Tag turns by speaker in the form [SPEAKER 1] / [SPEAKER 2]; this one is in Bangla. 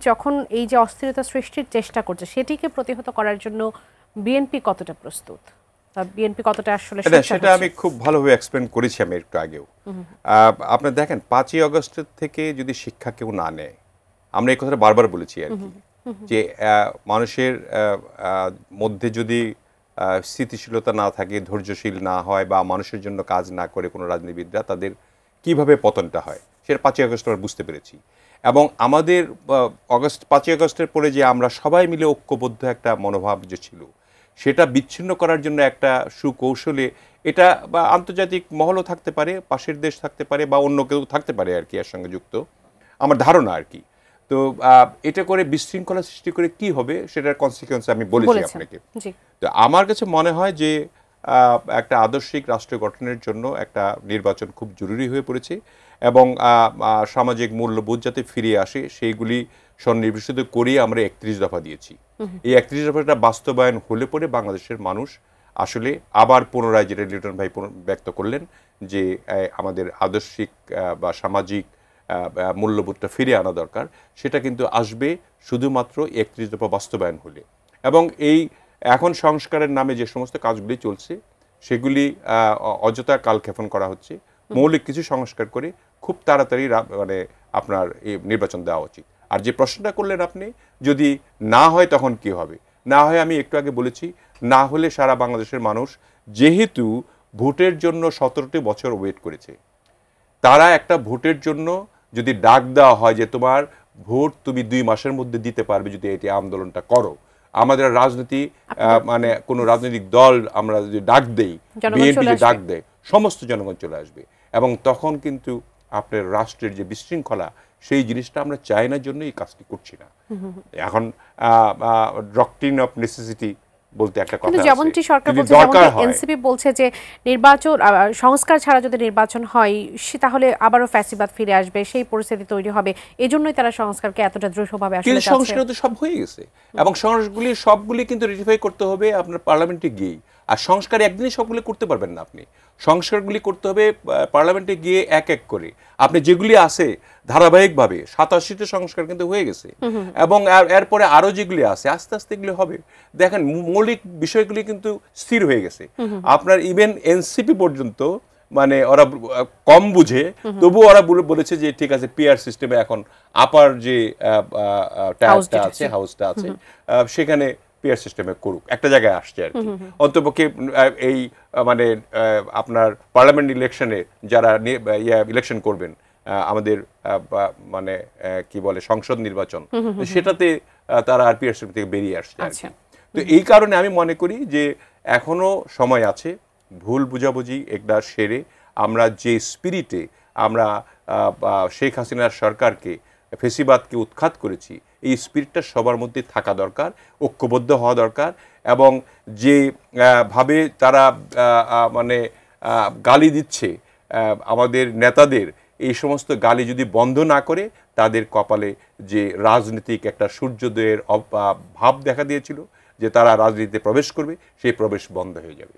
[SPEAKER 1] যখন এই যে অস্থিরতা সৃষ্টির চেষ্টা করছে সেটিকে প্রতিহত করার জন্য বিএনপি কতটা প্রস্তুত বা বিএনপি কতটা আসলে
[SPEAKER 2] সেটা আমি খুব ভালোভাবে এক্সপ্লেন করেছি আমি একটু আগেও। আপনার দেখেন 5ই আগস্টের থেকে যদি শিক্ষা কেউ না নেয়, আমরা এই কথাটা বারবার বলেছি আর কি, যে মানুষের মধ্যে যদি স্থিতিশীলতা না থাকে, ধৈর্যশীল না হয় বা মানুষের জন্য কাজ না করে কোনো রাজনীতিবিদরা, তাদের কিভাবে পতনটা হয় সেটা 5ই আগস্ট আমরা বুঝতে পেরেছি। এবং আমাদের 5ই আগস্টের পরে যে আমরা সবাই মিলে ঐক্যবদ্ধ একটা মনোভাব যে ছিল, সেটা বিচ্ছিন্ন করার জন্য একটা সুকৌশলে, এটা বা আন্তর্জাতিক মহলও থাকতে পারে, পাশের দেশ থাকতে পারে বা অন্য কেউ থাকতে পারে আর কি এর সঙ্গে যুক্ত, আমার ধারণা আর কি। তো এটা করে বিশৃঙ্খলা সৃষ্টি করে কি হবে সেটার কনসিকুয়েন্স আমি বলেছি আপনাকে। তো আমার কাছে মনে হয় যে একটা আদর্শিক রাষ্ট্র গঠনের জন্য একটা নির্বাচন খুব জরুরি হয়ে পড়েছে এবং সামাজিক মূল্যবোধ যাতে ফিরে আসে সেইগুলি সন্নিবেশিত করিয়ে আমরা 31 দফা দিয়েছি। এই 31 দফাটা বাস্তবায়ন হলে পরে বাংলাদেশের মানুষ আসলে আবার পুনরায়, যেটা লিটন ভাই ব্যক্ত করলেন, যে আমাদের আদর্শিক বা সামাজিক মূল্যবোধটা ফিরে আনা দরকার, সেটা কিন্তু আসবে শুধুমাত্র 31 দফা বাস্তবায়ন হলে। এবং এই এখন সংস্কারের নামে যে সমস্ত কাজগুলি চলছে সেগুলি অযথা কালক্ষেপণ করা হচ্ছে। মৌলিক কিছু সংস্কার করে খুব তাড়াতাড়ি মানে আপনার এই নির্বাচন দেওয়া উচিত। আর যে প্রশ্নটা করলেন আপনি, যদি না হয় তখন কি হবে, না হয় আমি একটু আগে বলেছি, না হলে সারা বাংলাদেশের মানুষ যেহেতু ভোটের জন্য 17টি বছর ওয়েট করেছে, তারা একটা ভোটের জন্য যদি ডাক দেওয়া হয় যে তোমার ভোট তুমি 2 মাসের মধ্যে দিতে পারবে যদি এটি আন্দোলনটা করো, আমাদের রাজনীতি মানে কোনো রাজনৈতিক দল আমরা যদি ডাক দেই, বিএনপি যে ডাক দেয়, সমস্ত জনগণ চলে আসবে। এবং তখন কিন্তু আপনার রাষ্ট্রের যে বিশৃঙ্খলা, সেই জিনিসটা আমরা চাই না জন্য এই কাজটি করছি না। এখন ডক্ট্রিন অফ নেসেসিটি বলতে একটা কথা আছে,
[SPEAKER 1] যেমনটি সরকার বলছে, যেমনটি এনসিপি বলছে যে নির্বাচন সংস্কার ছাড়া যদি নির্বাচন হয় তাহলে আবারও ফ্যাসিবাদ ফিরে আসবে, সেই পরিস্থিতি তৈরি হবে। এজন্যই তারা সংস্কারকে এতটা দ্রুতভাবে আসলে চাচ্ছে।
[SPEAKER 2] সংস্কার তো সব হয়ে গেছে এবং সংস্কারগুলি সবগুলি কিন্তু রেটিফাই করতে হবে আপনার পার্লামেন্টে গিয়ে। আর সংস্কার একদিনই সবগুলি করতে পারবেন না আপনি, সংস্কারগুলি করতে হবে পার্লামেন্টে গিয়ে এক এক করে। আপনি যেগুলি আছে ধারাবাহিকভাবে 87টা সংস্কার কিন্তু হয়ে গেছে এবং এরপরে আরো যেগুলি আছে আস্তে আস্তে এগুলি হবে। দেখেন মৌলিক বিষয়গুলি কিন্তু স্থির হয়ে গেছে। আপনার ইভেন এনসিপি পর্যন্ত মানে ওরা কম বুঝে, তবু ওরা বলেছে যে ঠিক আছে, পিআর সিস্টেমে এখন আপার যে টায়ারটা আছে, হাউসটা আছে, সেখানে পিআর সিস্টেমে করুক, একটা জায়গায় আসছে আর কি। অন্তপক্ষে এই মানে আপনার পার্লামেন্ট ইলেকশনে যারা ইলেকশন করবেন, আমাদের মানে কি বলে সংসদ নির্বাচন, সেটাতে তারা আর পিআর সিস্টেম থেকে বেরিয়ে আসছে আর কি। তো এই কারণে আমি মনে করি যে এখনো সময় আছে, ভুল বুঝাবুঝি একটা সেরে আমরা যে স্পিরিটে আমরা শেখ হাসিনার সরকারকে, ফেসিবাদকে উৎখাত করেছি, এই স্পিরিটটা সবার মধ্যে থাকা দরকার, ঐক্যবদ্ধ হওয়া দরকার। এবং যে ভাবে তারা মানে গালি দিচ্ছে আমাদের নেতাদের, এই সমস্ত গালি যদি বন্ধ না করে, তাদের কপালে যে রাজনৈতিক একটা সূর্যোদয়ের ভাব দেখা দিয়েছিল যে তারা রাজনীতিতে প্রবেশ করবে, সেই প্রবেশ বন্ধ হয়ে যাবে।